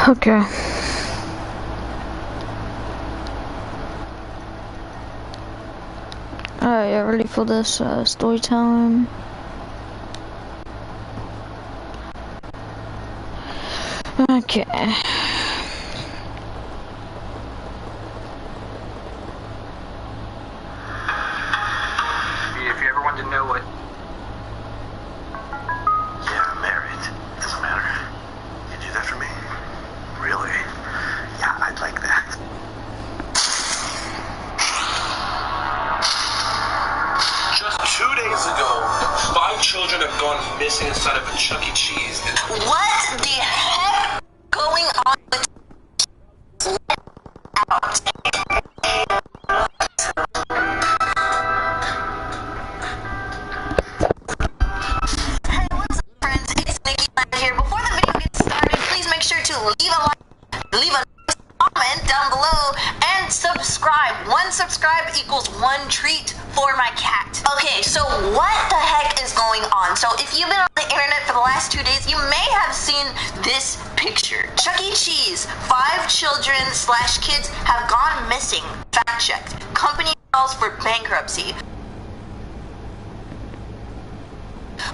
Okay. Alright, you ready for this story time? Okay. If you ever wanted to know what... Yeah, I'm married. Doesn't matter. You do that for me? Really? Yeah, I'd like that. Just 2 days ago, 5 children have gone missing inside of a Chuck E. Cheese. What the heck going on with out? Hey, what's up, friends? It's Nikki here. Before the video gets started, please make sure to leave a like, leave a comment down below, and subscribe. 1 subscribe equals 1 treat for my cat. Okay, so what the heck is going on? So if you've been on the internet for the last 2 days, you may have seen this picture. Chuck E. Cheese, 5 children / kids have gone missing. Fact checked. Company calls for bankruptcy.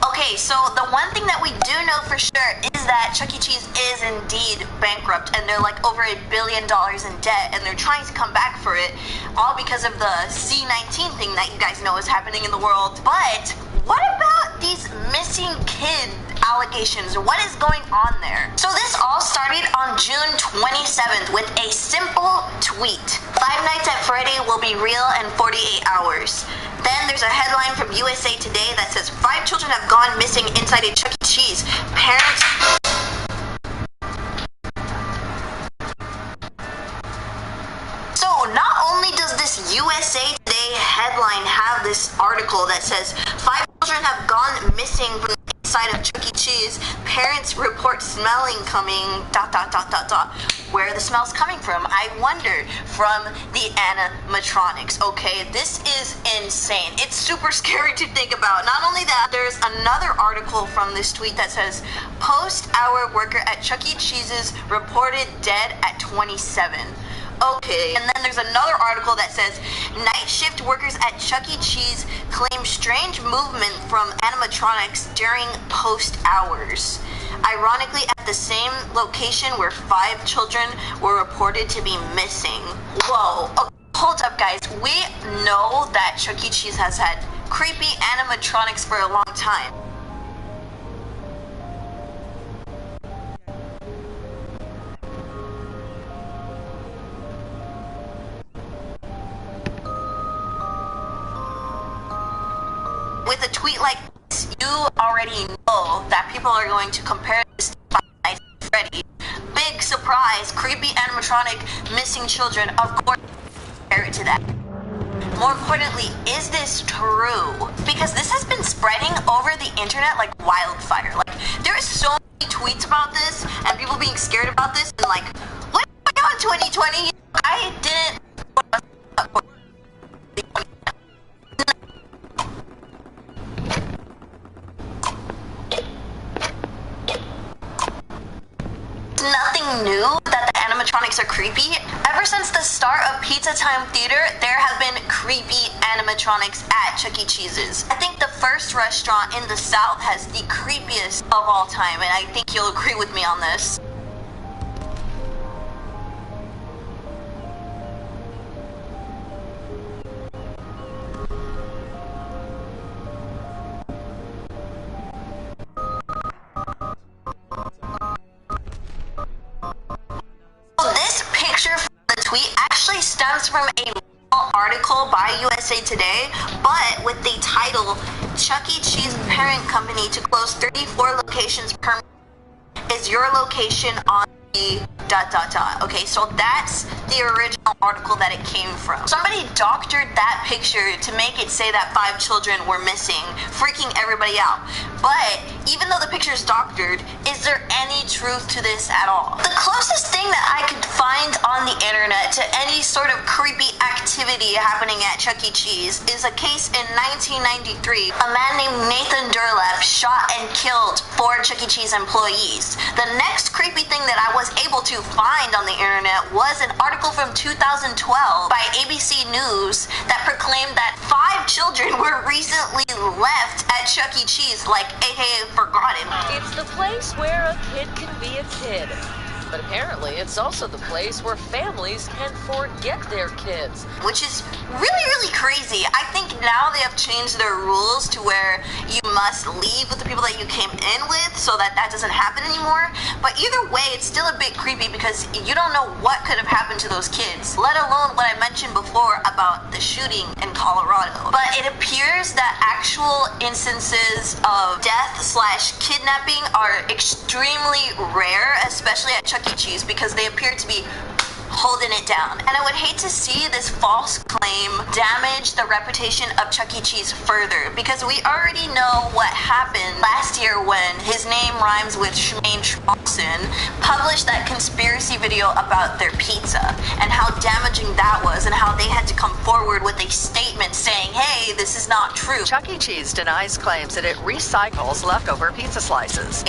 Okay, so the one thing that we do know for sure is that Chuck E. Cheese is indeed bankrupt, and they're like over $1 billion in debt, and they're trying to come back for it, all because of the C-19 thing that you guys know is happening in the world. But what about these missing kid allegations? What is going on there? So this all started on June 27th with a simple tweet. 5 Nights at Freddy will be real in 48 hours. Then there's a headline from USA Today that says 5 children have gone missing inside a Chuck E. Cheese. Parents... So not only does this USA Today headline have this article that says 5 children have gone missing from the inside of Chuck E. Cheese, parents report smelling coming, ... Where are the smells coming from? I wonder. From the animatronics. Okay, this is insane. It's super scary to think about. Not only that, there's another article from this tweet that says post-hour worker at Chuck E. Cheese's reported dead at 27. Okay, and then there's another article that says night shift workers at Chuck E. Cheese claim strange movement from animatronics during post hours. Ironically, at the same location where 5 children were reported to be missing. Whoa, okay, hold up guys, we know that Chuck E. Cheese has had creepy animatronics for a long time. With a tweet like this, you already know that people are going to compare this to Five Nights at Freddy. Big surprise, creepy animatronic missing children, of course, compare it to that. More importantly, is this true? Because this has been spreading over the internet like wildfire. Like, there is so many tweets about this, and people being scared about this, and like, what am I on 2020? I didn't... Nothing new that the animatronics are creepy. Ever since the start of Pizza Time Theater, there have been creepy animatronics at Chuck E. Cheese's. I think the first restaurant in the South has the creepiest of all time, and I think you'll agree with me on this. Stems from a article by USA Today, but with the title Chuck E. Cheese parent company to close 34 locations per month. Is your location on the ... Okay, so that's the original article that it came from. Somebody doctored that picture to make it say that 5 children were missing, freaking everybody out. But even though the picture is doctored, is there any truth to this at all? The closest thing that I could find on the internet to any sort of creepy activity happening at Chuck E. Cheese is a case in 1993. A man named Nathan Durlap shot and killed 4 Chuck E. Cheese employees. The next creepy thing that I was able to find on the internet was an article from 2012 by ABC News that proclaimed that 5 children were recently left at Chuck E. Cheese, like aka forgotten. It's the place where a kid can be a kid. But apparently, it's also the place where families can forget their kids. Which is really, really crazy. I think now they have changed their rules to where you must leave with the people that you came in with so that that doesn't happen anymore. But either way, it's still a bit creepy because you don't know what could have happened to those kids, let alone what I mentioned before about the shooting in Colorado. But it appears that actual instances of death/kidnapping are extremely rare, especially at Chuck E. Cheese, because they appear to be holding it down. And I would hate to see this false claim damage the reputation of Chuck E. Cheese further, because we already know what happened last year when his name rhymes with Shmaine Schmalson published that conspiracy video about their pizza and how damaging that was and how they had to come forward with a statement saying, hey, this is not true. Chuck E. Cheese denies claims that it recycles leftover pizza slices.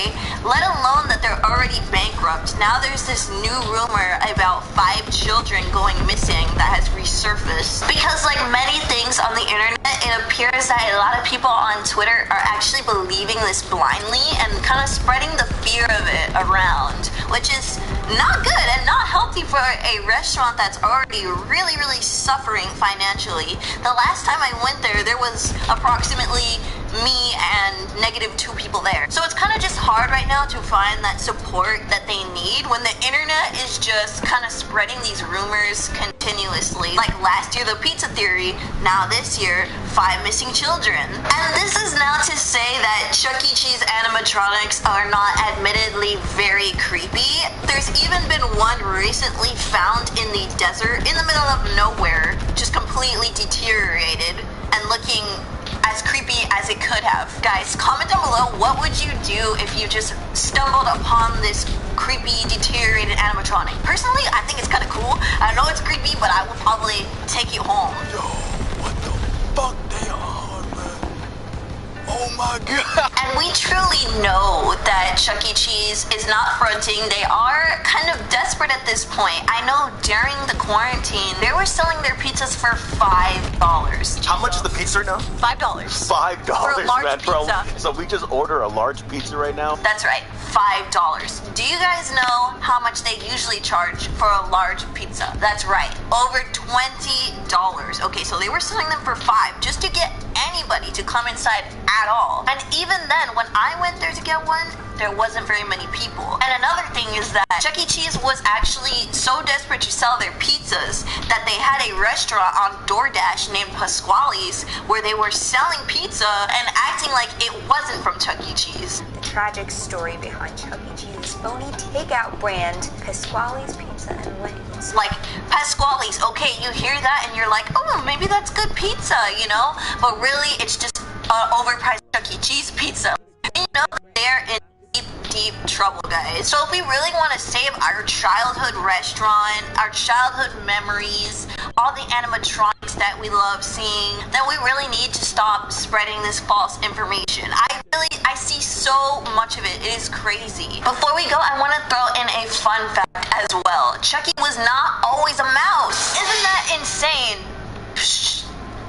Let alone that they're already bankrupt. Now there's this new rumor about 5 children going missing that has resurfaced. Because like many things on the internet, it appears that a lot of people on Twitter are actually believing this blindly and kind of spreading the fear of it around, which is not good and not healthy for a restaurant that's already really, really suffering financially. The last time I went there, there was approximately me and -2 people there. So it's kind of just hard right now to find that support that they need when the internet is just kind of spreading these rumors continuously. Like last year, the pizza theory, now this year, 5 missing children. And this is now to say that Chuck E. Cheese animatronics are not admittedly very creepy. There's even been one recently found in the desert in the middle of nowhere, just completely deteriorated and looking as creepy as it could have. Guys, comment down below, what would you do if you just stumbled upon this creepy, deteriorated animatronic? Personally, I think it's kind of cool. I know it's creepy, but I will probably take you home. Yo, what the fuck they are, man? Oh my god. And we truly know that Chuck E. Cheese is not fronting. They are kind of desperate at this point. I know during the quarantine, they were selling their pizzas for $5. How much is the pizza right now? $5. $5, For a large man, bro. pizza. So if we just order a large pizza right now? That's right, $5. Do you guys know how much they usually charge for a large pizza? That's right, over $20. Okay, so they were selling them for $5 just to get anybody to come inside at all. And even then, when I went there to get one, there wasn't very many people. And another thing is that Chuck E. Cheese was actually so desperate to sell their pizzas that they had a restaurant on DoorDash named Pasquale's where they were selling pizza and acting like it wasn't from Chuck E. Cheese. The tragic story behind Chuck E. Cheese's phony takeout brand, Pasquale's Pizza and Wings. Like, Pasquale's, okay, you hear that and you're like, oh, maybe that's good pizza, you know? But really, it's just overpriced Chuck E. Cheese pizza. And you know, they're in deep trouble, guys. So if we really want to save our childhood restaurant, our childhood memories, all the animatronics that we love seeing, then we really need to stop spreading this false information. I see so much of it. It is crazy. Before we go, I want to throw in a fun fact as well. Chucky was not always a mouse. Isn't that insane? Psh,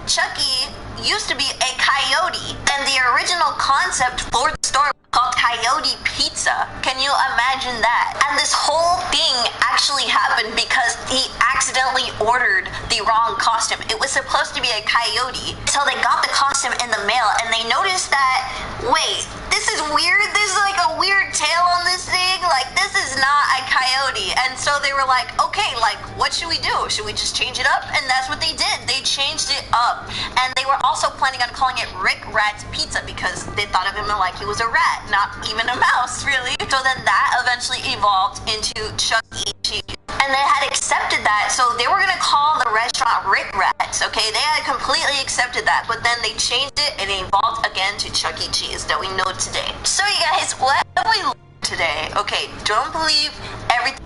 Chucky used to be a coyote, and the original concept for the store was called Coyote Pizza. Can you imagine that? And this whole thing actually happened because he accidentally ordered the wrong costume. It was supposed to be a coyote. So they got the costume in the mail and they noticed that, wait, this is weird. There's like a weird tail on this thing. Like, this is not a coyote. And so they were like, okay, like, what should we do? Should we just change it up? And that's what they did. They changed it up. And they were also planning on calling it Rick Rat's Pizza because they thought of him like he was a rat, not even a mouse, really. So then that eventually evolved into Chuck E. Cheese. And they had accepted that, so they were gonna call the restaurant Rick Rats, okay? They had completely accepted that, but then they changed it and it evolved again to Chuck E. Cheese that we know today. So you guys, what have we learned today? Okay, don't believe everything.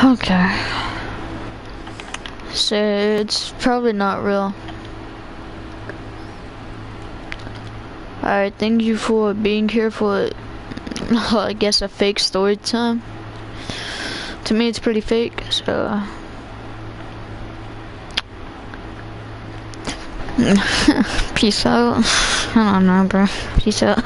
Okay. So it's probably not real. Alright, thank you for being here for, I guess, a fake story time. To me, it's pretty fake, so. Peace out. I don't know, bro. Peace out.